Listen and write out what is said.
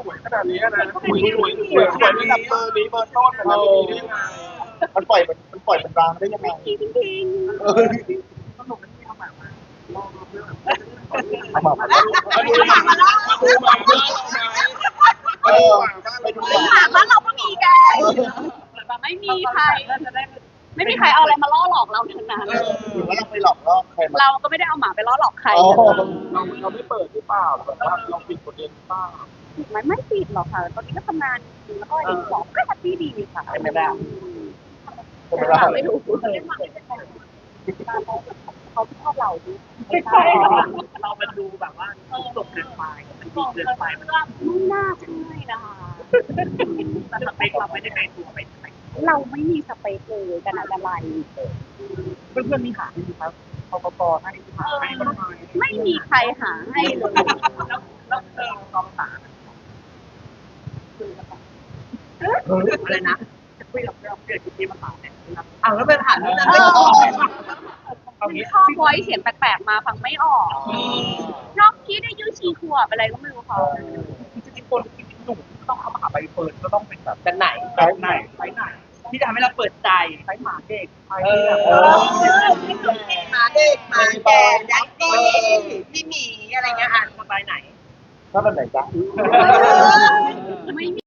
วยขนาดนี้นะสวยขนาดนี้เบอร์นี้เบอร์ต้นขนาดนี้ได้ยังไงมันปล่อยมันบางได้ยังไงจริงสนุกที่เอาหมามาเอาหมามาไปดูหมา บ้านเราก็มีแกไม่มีใครเอาอะไรมาล่อหลอกเราทั้งนั้น หรือว่าเราไปหลอกล่อใครมา เราก็ไม่ได้เอาหมาไปล่อหลอกใคร เราไม่เปิดหรือเปล่าแบบว่าเราปิดประเด็นหรือเปล่า มันไม่ติดหรอกค่ะตอนนี้ก็ทำงานแล้วก็เห็นของก็แฮปปี้ดีค่ะ ใช่ไหมล่ะ ไม่รู้เขาชอบเราดิเรามันดูแบบว่าตกเกินไปมันดีเกินไปมันไม่น่าใช่นะคะ แต่สเปคเราไม่ได้ไกลตัวไปไหน เราไม่มีสเปคเลยกันอะไร เพื่อนๆมีหาไหมครับพปปให้หาให้บ้างไหม ไม่มีใครหาให้เลย แล้วกองสารอะไรนะจะคุยกับเราเกิดที่มาถามเนี่ยแล้วไปถามที่นั่นไม่ตอบเอางี้ ชอบไว้เสียงแปลกๆมาฟังไม่ออกชอบคิดได้ยุ่ชีขวบอะไรก็ไม่รู้เขา จริงๆคนที่เป็นหนุ่มต้องเอามาหาใบเฟิร์นก็ต้องเป็นแบบแบบไหนที่จะทำให้เราเปิดใจใช้หมาเด็กหมาเด็กหมาแก่ยักษ์ดีพี่หมีอะไรเงี้ยอ่านสไตล์ไหน ถ้าเป็นไหนจ๊ะ ไม่มี